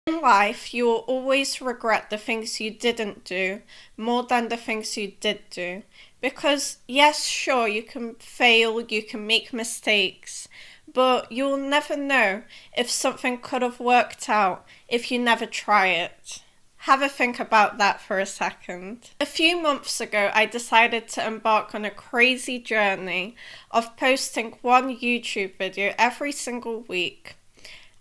In life, you will always regret the things you didn't do more than the things you did do. Because, yes, sure, you can fail, you can make mistakes, but you'll never know if something could have worked out if you never try it. Have a think about that for a second. A few months ago, I decided to embark on a crazy journey of posting one YouTube video every single week.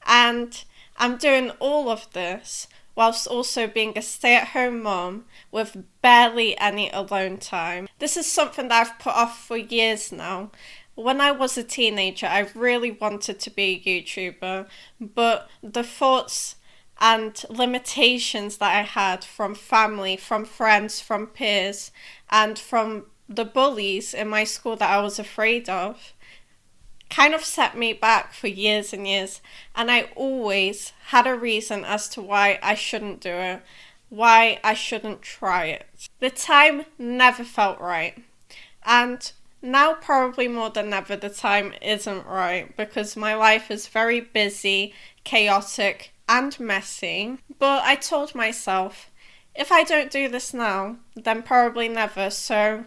And I'm doing all of this whilst also being a stay-at-home mom with barely any alone time. This is something that I've put off for years now. When I was a teenager, I really wanted to be a YouTuber, but the thoughts and limitations that I had from family, from friends, from peers, and from the bullies in my school that I was afraid of kind of set me back for years and years, and I always had a reason as to why I shouldn't do it, why I shouldn't try it. The time never felt right, and now probably more than ever the time isn't right because my life is very busy, chaotic, and messy. But I told myself, if I don't do this now, then probably never, so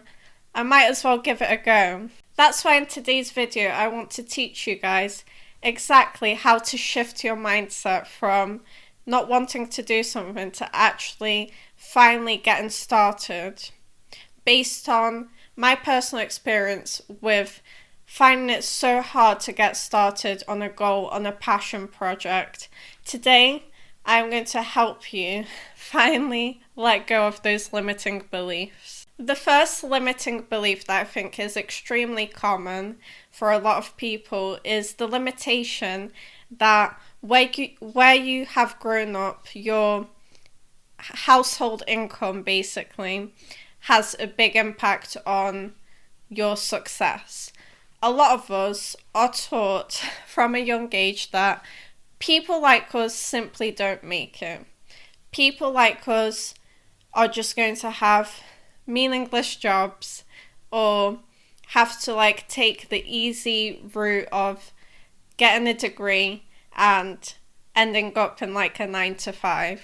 I might as well give it a go. That's why in today's video I want to teach you guys exactly how to shift your mindset from not wanting to do something to actually finally getting started, based on my personal experience with finding it so hard to get started on a goal, on a passion project. Today I'm going to help you finally let go of those limiting beliefs. The first limiting belief that I think is extremely common for a lot of people is the limitation that where you have grown up, your household income basically has a big impact on your success. A lot of us are taught from a young age that people like us simply don't make it. People like us are just going to have meaningless jobs or have to take the easy route of getting a degree and ending up in a 9-to-5.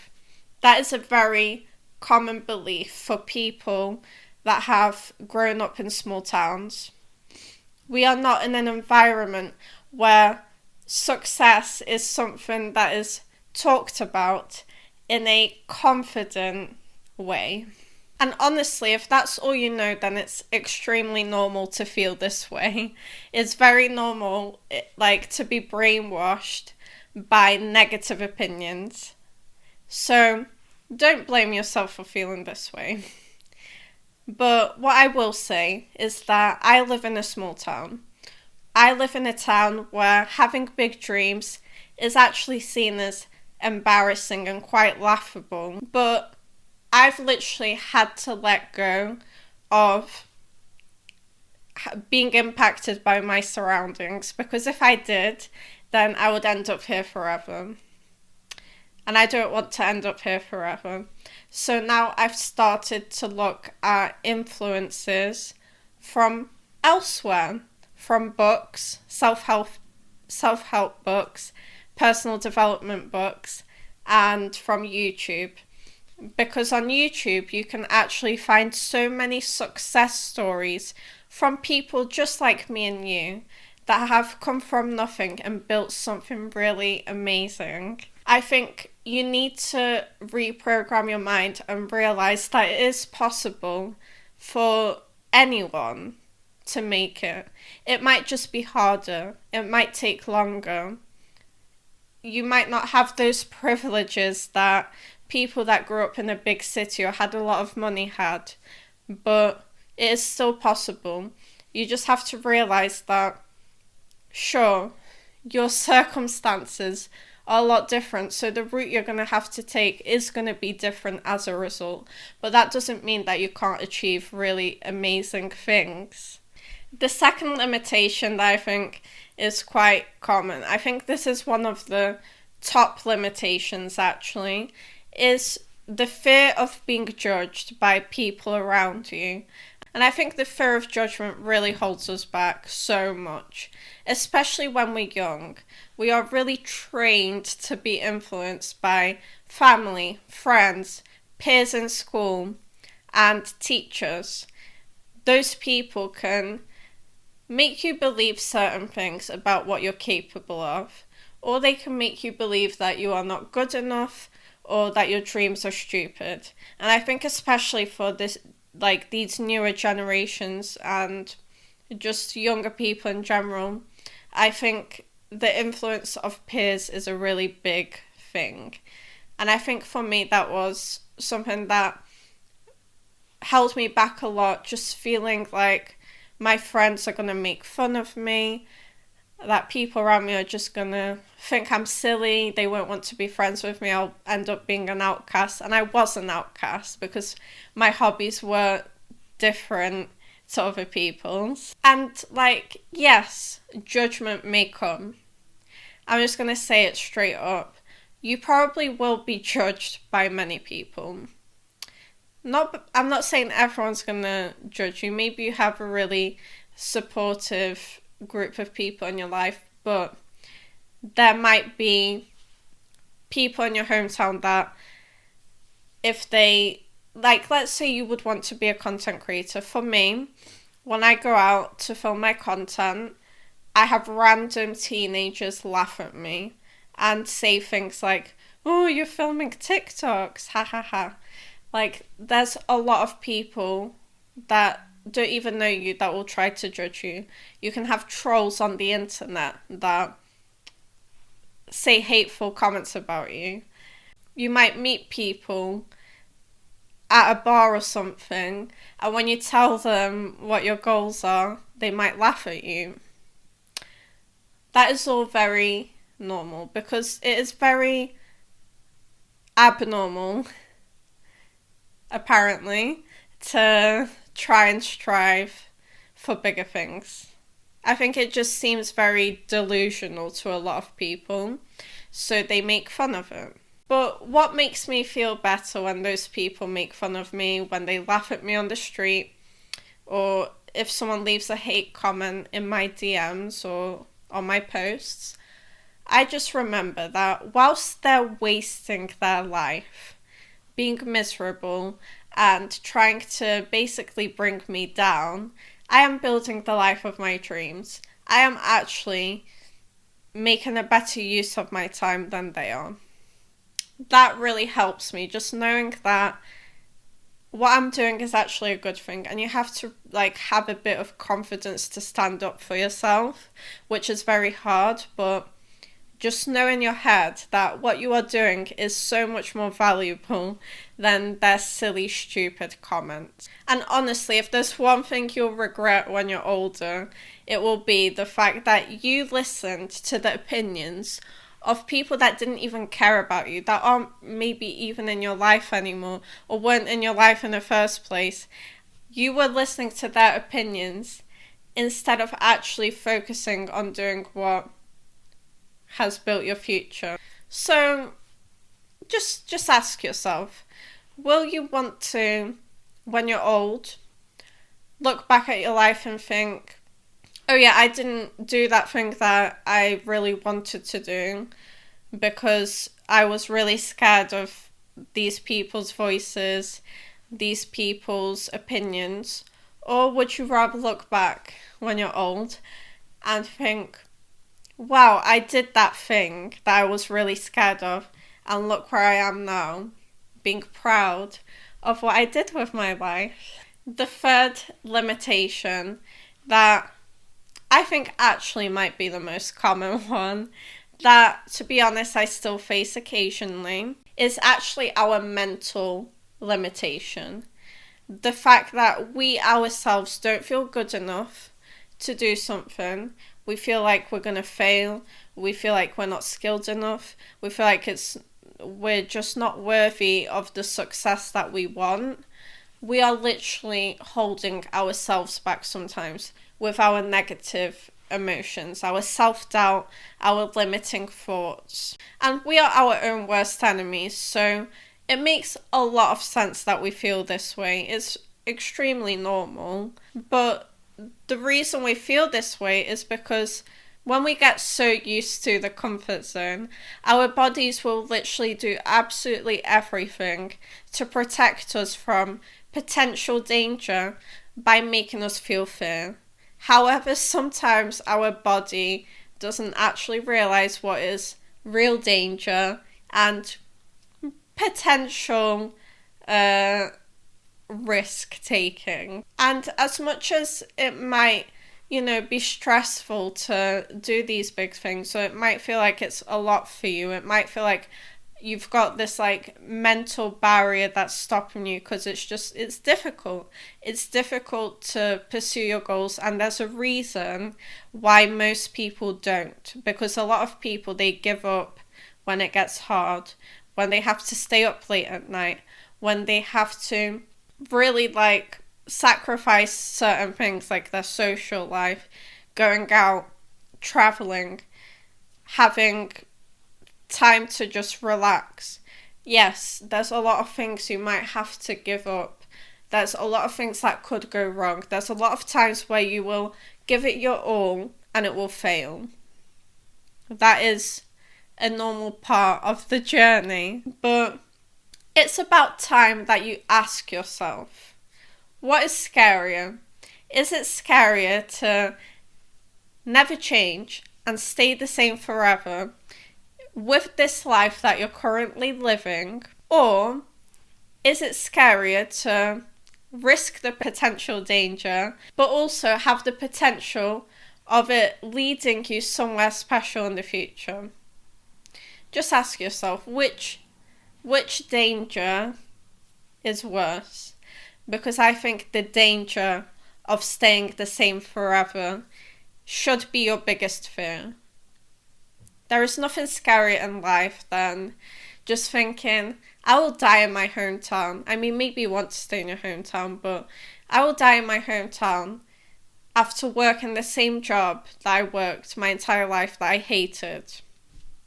That is a very common belief for people that have grown up in small towns. We are not in an environment where success is something that is talked about in a confident way. And honestly, if that's all you know, then it's extremely normal to feel this way. It's very normal, to be brainwashed by negative opinions. So don't blame yourself for feeling this way. But what I will say is that I live in a small town. I live in a town where having big dreams is actually seen as embarrassing and quite laughable. But I've literally had to let go of being impacted by my surroundings, because if I did, then I would end up here forever. And I don't want to end up here forever. So now I've started to look at influences from elsewhere, from books, self-help books, personal development books, and from YouTube. Because on YouTube you can actually find so many success stories from people just like me and you that have come from nothing and built something really amazing. I think you need to reprogram your mind and realize that it is possible for anyone to make it. It might just be harder. It might take longer. You might not have those privileges that people that grew up in a big city or had a lot of money had, but it is still possible. You just have to realize that, sure, your circumstances are a lot different, so the route you're going to have to take is going to be different as a result, but that doesn't mean that you can't achieve really amazing things. The second limitation that I think is quite common, I think this is one of the top limitations actually, is the fear of being judged by people around you. And I think the fear of judgment really holds us back so much, especially when we're young. We are really trained to be influenced by family, friends, peers in school, and teachers. Those people can make you believe certain things about what you're capable of, or they can make you believe that you are not good enough or that your dreams are stupid. And I think especially for this, like these newer generations and just younger people in general, I think the influence of peers is a really big thing. And I think for me that was something that held me back a lot, just feeling like my friends are going to make fun of me, that people around me are just going to think I'm silly, they won't want to be friends with me, I'll end up being an outcast. And I was an outcast because my hobbies were different to other people's. And like, yes, judgment may come. I'm just going to say it straight up. You probably will be judged by many people. I'm not saying everyone's going to judge you. Maybe you have a really supportive group of people in your life, but there might be people in your hometown that if they, like, let's say you would want to be a content creator. For me, when I go out to film my content, I have random teenagers laugh at me and say things like, "Oh, you're filming TikToks, ha ha ha." Like, there's a lot of people that don't even know you that will try to judge you. You can have trolls on the internet that say hateful comments about you. You might meet people at a bar or something, and when you tell them what your goals are, they might laugh at you. That is all very normal because it is very abnormal, apparently, to try and strive for bigger things. I think it just seems very delusional to a lot of people, so they make fun of it. But what makes me feel better when those people make fun of me, when they laugh at me on the street, or if someone leaves a hate comment in my DMs or on my posts, I just remember that whilst they're wasting their life, being miserable and trying to basically bring me down, I am building the life of my dreams. I am actually making a better use of my time than they are. That really helps me, just knowing that what I'm doing is actually a good thing, and you have to like have a bit of confidence to stand up for yourself, which is very hard, but just know in your head that what you are doing is so much more valuable than their silly, stupid comments. And honestly, if there's one thing you'll regret when you're older, it will be the fact that you listened to the opinions of people that didn't even care about you, that aren't maybe even in your life anymore, or weren't in your life in the first place. You were listening to their opinions instead of actually focusing on doing what has built your future. So just ask yourself, will you want to, when you're old, look back at your life and think, oh yeah, I didn't do that thing that I really wanted to do because I was really scared of these people's voices, these people's opinions? Or would you rather look back when you're old and think, wow, I did that thing that I was really scared of, and look where I am now, being proud of what I did with my life? The third limitation that I think actually might be the most common one, that to be honest I still face occasionally, is actually our mental limitation. The fact that we ourselves don't feel good enough to do something. We feel like we're going to fail. We feel like we're not skilled enough. We feel like we're just not worthy of the success that we want. We are literally holding ourselves back sometimes with our negative emotions, our self-doubt, our limiting thoughts. And we are our own worst enemies, so it makes a lot of sense that we feel this way. It's extremely normal. But the reason we feel this way is because when we get so used to the comfort zone, our bodies will literally do absolutely everything to protect us from potential danger by making us feel fear. However, sometimes our body doesn't actually realize what is real danger and potential risk taking. And as much as it might, be stressful to do these big things, so it might feel like it's a lot for you, it might feel like you've got this like mental barrier that's stopping you because it's difficult. It's difficult to pursue your goals, and there's a reason why most people don't, because a lot of people, they give up when it gets hard, when they have to stay up late at night, when they have to really like sacrifice certain things like their social life, going out, traveling, having time to just relax. Yes, there's a lot of things you might have to give up. There's a lot of things that could go wrong. There's a lot of times where you will give it your all and it will fail. That is a normal part of the journey. But it's about time that you ask yourself, what is scarier? Is it scarier to never change and stay the same forever with this life that you're currently living? Or is it scarier to risk the potential danger, but also have the potential of it leading you somewhere special in the future? Just ask yourself, which danger is worse? Because I think the danger of staying the same forever should be your biggest fear. There is nothing scarier in life than just thinking, I will die in my hometown. I mean, maybe you want to stay in your hometown, but I will die in my hometown after working the same job that I worked my entire life that I hated.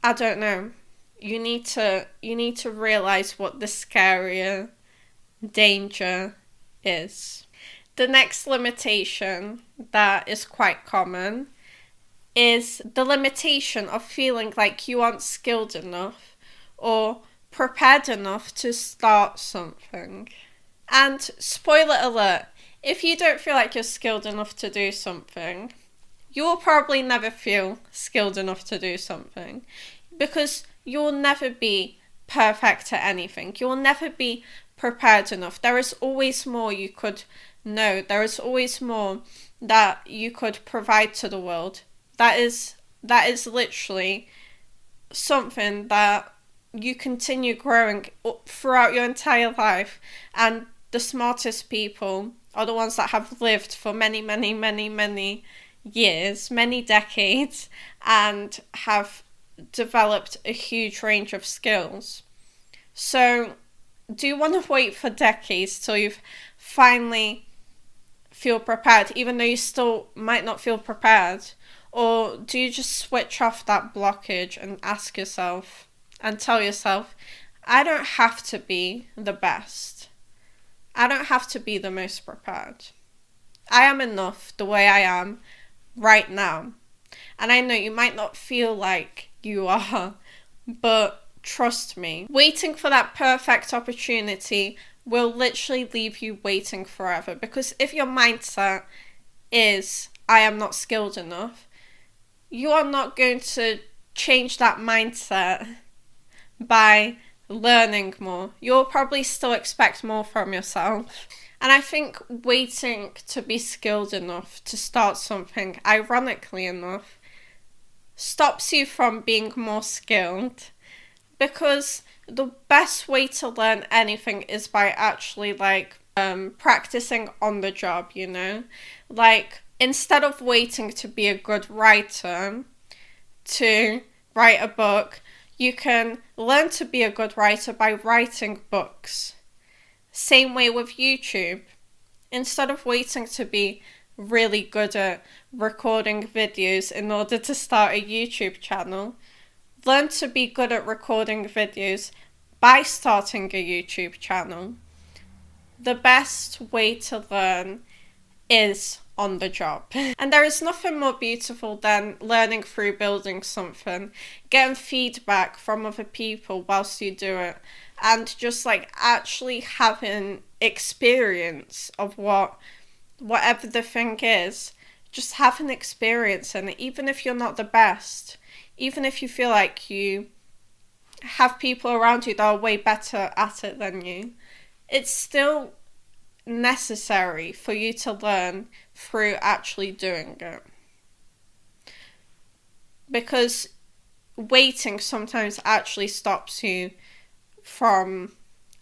I don't know. You need to realize what the scarier danger is. The next limitation that is quite common is the limitation of feeling like you aren't skilled enough or prepared enough to start something. And spoiler alert, if you don't feel like you're skilled enough to do something, you will probably never feel skilled enough to do something, because you'll never be perfect at anything. You'll never be prepared enough. There is always more you could know. There is always more that you could provide to the world. That is literally something that you continue growing throughout your entire life. And the smartest people are the ones that have lived for many, many, many, many years, many decades, and have developed a huge range of skills. So do you want to wait for decades till you've finally feel prepared, even though you still might not feel prepared? Or do you just switch off that blockage and ask yourself and tell yourself, I don't have to be the best. I don't have to be the most prepared. I am enough the way I am right now. And I know you might not feel like you are, but trust me, waiting for that perfect opportunity will literally leave you waiting forever. Because if your mindset is, I am not skilled enough, you are not going to change that mindset by learning more. You'll probably still expect more from yourself. And I think waiting to be skilled enough to start something, ironically enough, stops you from being more skilled, because the best way to learn anything is by actually practicing on the job, like instead of waiting to be a good writer to write a book, you can learn to be a good writer by writing books. Same way with YouTube. Instead of waiting to be really good at recording videos in order to start a YouTube channel, learn to be good at recording videos by starting a YouTube channel. the best way to learn is on the job. And there is nothing more beautiful than learning through building something, getting feedback from other people whilst you do it, and just like actually having experience of whatever the thing is. Just have an experience in it, even if you're not the best, even if you feel like you have people around you that are way better at it than you, it's still necessary for you to learn through actually doing it. Because waiting sometimes actually stops you from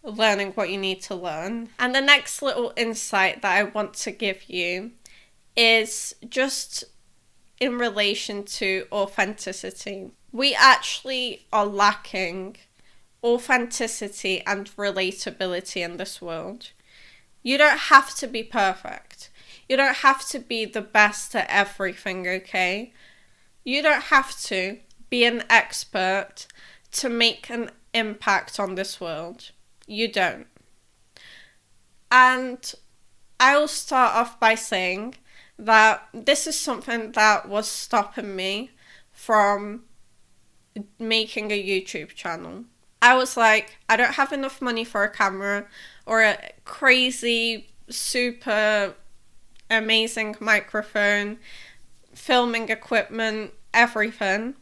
learning what you need to learn. And the next little insight that I want to give you is just in relation to authenticity. We actually are lacking authenticity and relatability in this world. You don't have to be perfect. You don't have to be the best at everything, okay? You don't have to be an expert to make an impact on this world. You don't. And I will start off by saying that this is something that was stopping me from making a YouTube channel. I was like, I don't have enough money for a camera or a crazy, super amazing microphone, filming equipment, everything.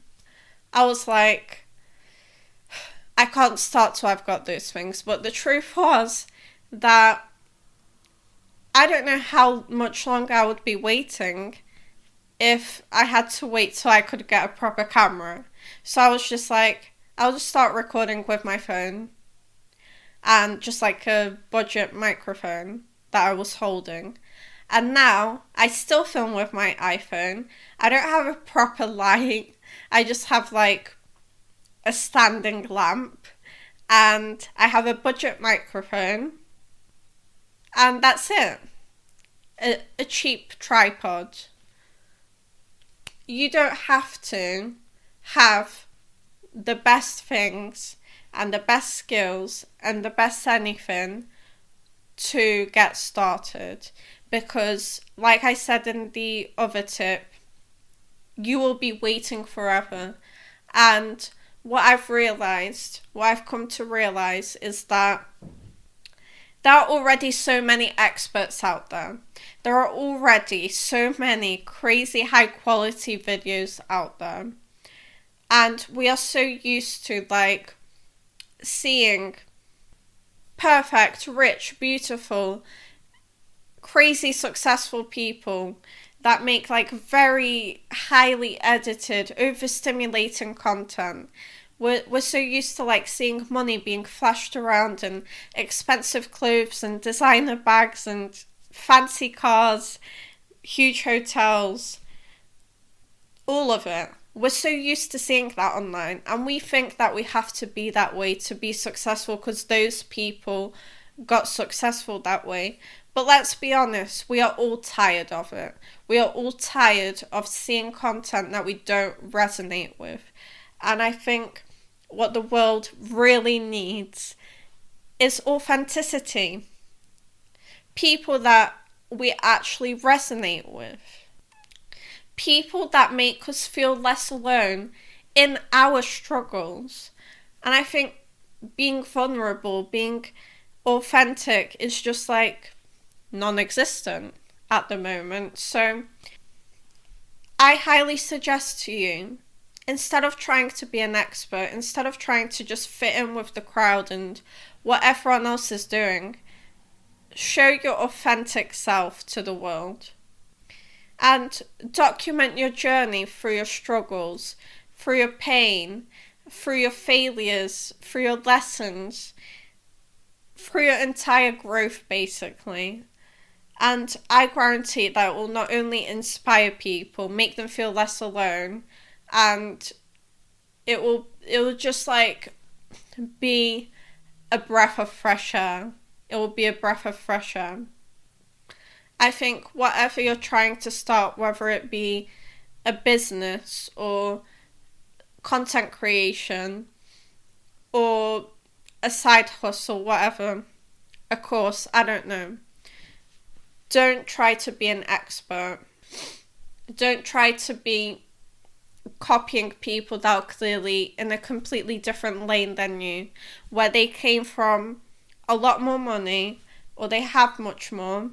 I was like, I can't start till I've got those things. But the truth was that I don't know how much longer I would be waiting if I had to wait till I could get a proper camera. So I was just like, I'll just start recording with my phone and just like a budget microphone that I was holding. And now I still film with my iPhone. I don't have a proper light. I just have like a standing lamp and I have a budget microphone and that's it. A cheap tripod. You don't have to have the best things and the best skills and the best anything to get started, because like I said in the other tip, you will be waiting forever. And what I've come to realize is that there are already so many experts out there. There are already so many crazy high quality videos out there. And we are so used to like seeing perfect, rich, beautiful, crazy successful people that make like very highly edited, overstimulating content. We're so used to like seeing money being flashed around and expensive clothes and designer bags and fancy cars, huge hotels, all of it. We're so used to seeing that online, and we think that we have to be that way to be successful because those people got successful that way. But let's be honest, we are all tired of it. We are all tired of seeing content that we don't resonate with. And I think what the world really needs is authenticity. People that we actually resonate with. People that make us feel less alone in our struggles. And I think being vulnerable, being authentic is just like non-existent at the moment. So I highly suggest to you, instead of trying to be an expert, instead of trying to just fit in with the crowd and what everyone else is doing, show your authentic self to the world. And document your journey through your struggles, through your pain, through your failures, through your lessons, through your entire growth, basically. And I guarantee that it will not only inspire people, make them feel less alone, and it will just like be a breath of fresh air. It will be a breath of fresh air. I think whatever you're trying to start, whether it be a business or content creation or a side hustle, whatever, a course, I don't know. Don't try to be an expert. Don't try to be copying people that are clearly in a completely different lane than you, where they came from a lot more money, or they have much more,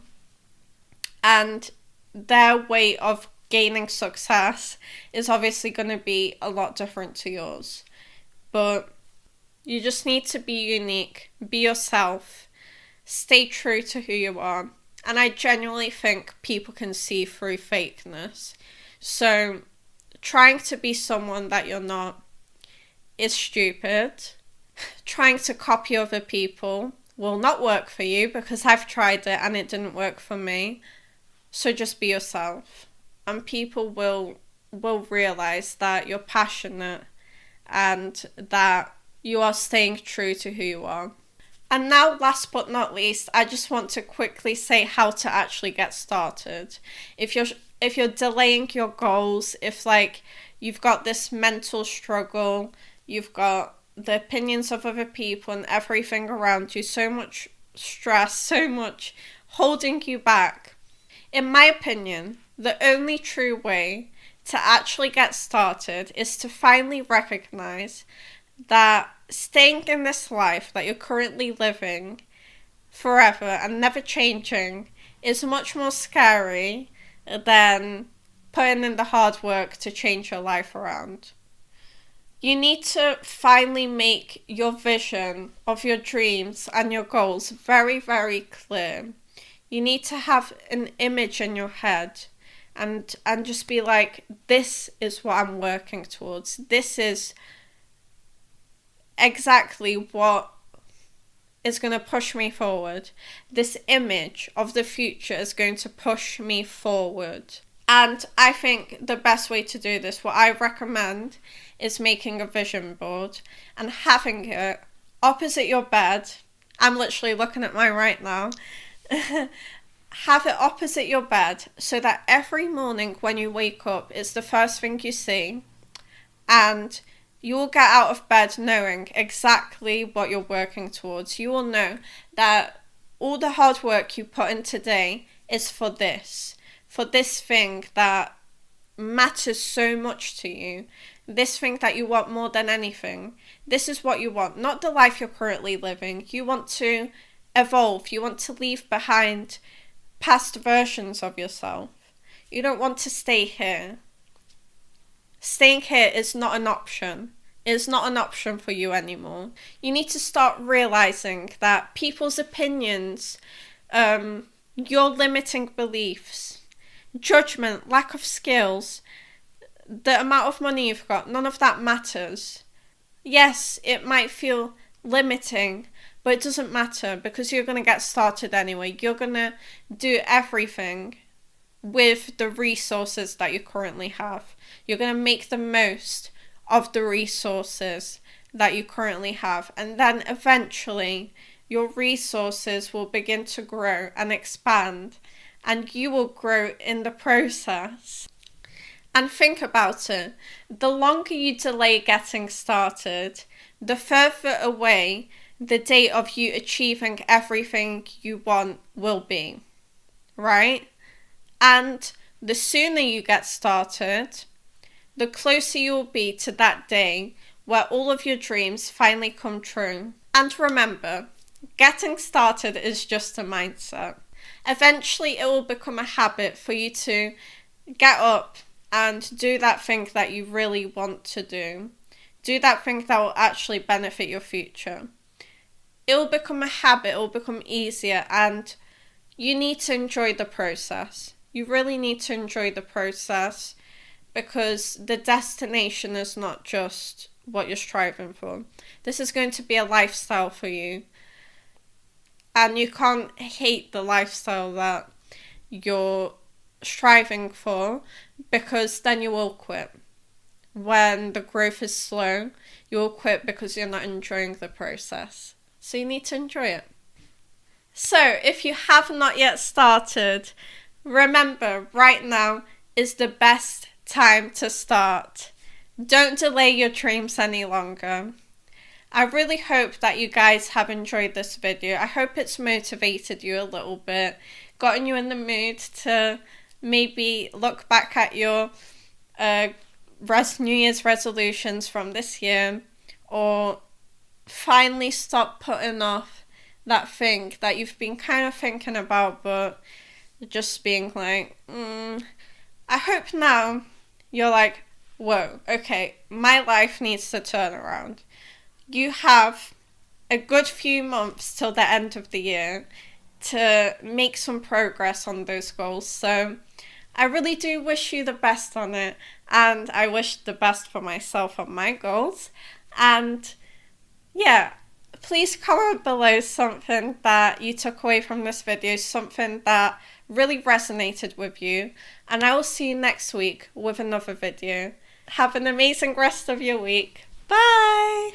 and their way of gaining success is obviously going to be a lot different to yours. But you just need to be unique, be yourself, stay true to who you are. And I genuinely think people can see through fakeness. So trying to be someone that you're not is stupid. Trying to copy other people will not work for you, because I've tried it and it didn't work for me. So just be yourself. And people will realize that you're passionate and that you are staying true to who you are. And now, last but not least, I just want to quickly say how to actually get started. If you're delaying your goals, if like you've got this mental struggle, you've got the opinions of other people and everything around you, so much stress, so much holding you back. In my opinion, the only true way to actually get started is to finally recognize that staying in this life that you're currently living forever and never changing is much more scary than putting in the hard work to change your life around. You need to finally make your vision of your dreams and your goals very, very clear. You need to have an image in your head and just be like, this is what I'm working towards. This is exactly what is going to push me forward. This image of the future is going to push me forward. And I think the best way to do this, what I recommend, is making a vision board and having it opposite your bed. I'm literally looking at mine right now. Have it opposite your bed so that every morning when you wake up, it's the first thing you see, and you will get out of bed knowing exactly what you're working towards. You will know that all the hard work you put in today is for this thing that matters so much to you, this thing that you want more than anything. This is what you want, not the life you're currently living. You want to evolve. You want to leave behind past versions of yourself. You don't want to stay here. Staying here is not an option. It's not an option for you anymore. You need to start realizing that people's opinions, your limiting beliefs, judgment, lack of skills, the amount of money you've got, none of that matters. Yes, it might feel limiting, but it doesn't matter, because you're going to get started anyway. You're going to do everything with the resources that you currently have. You're going to make the most of the resources that you currently have. And then eventually your resources will begin to grow and expand, and you will grow in the process. And think about it. The longer you delay getting started, the further away the date of you achieving everything you want will be, right? And the sooner you get started, the closer you will be to that day where all of your dreams finally come true. And remember, getting started is just a mindset. Eventually it will become a habit for you to get up and do that thing that you really want to do. Do that thing that will actually benefit your future. It will become a habit, it will become easier, and you need to enjoy the process. You really need to enjoy the process, because the destination is not just what you're striving for. This is going to be a lifestyle for you, and you can't hate the lifestyle that you're striving for, because then you will quit. When the growth is slow, you will quit because you're not enjoying the process. So you need to enjoy it. So if you have not yet started, remember, right now is the best time to start. Don't delay your dreams any longer. I really hope that you guys have enjoyed this video. I hope it's motivated you a little bit, gotten you in the mood to maybe look back at your New Year's resolutions from this year, or finally stop putting off that thing that you've been kind of thinking about, but just being like, I hope now you're like, whoa, okay, my life needs to turn around. You have a good few months till the end of the year to make some progress on those goals. So I really do wish you the best on it, and I wish the best for myself on my goals. And yeah, please comment below something that you took away from this video, something that really resonated with you, and I will see you next week with another video. Have an amazing rest of your week. Bye!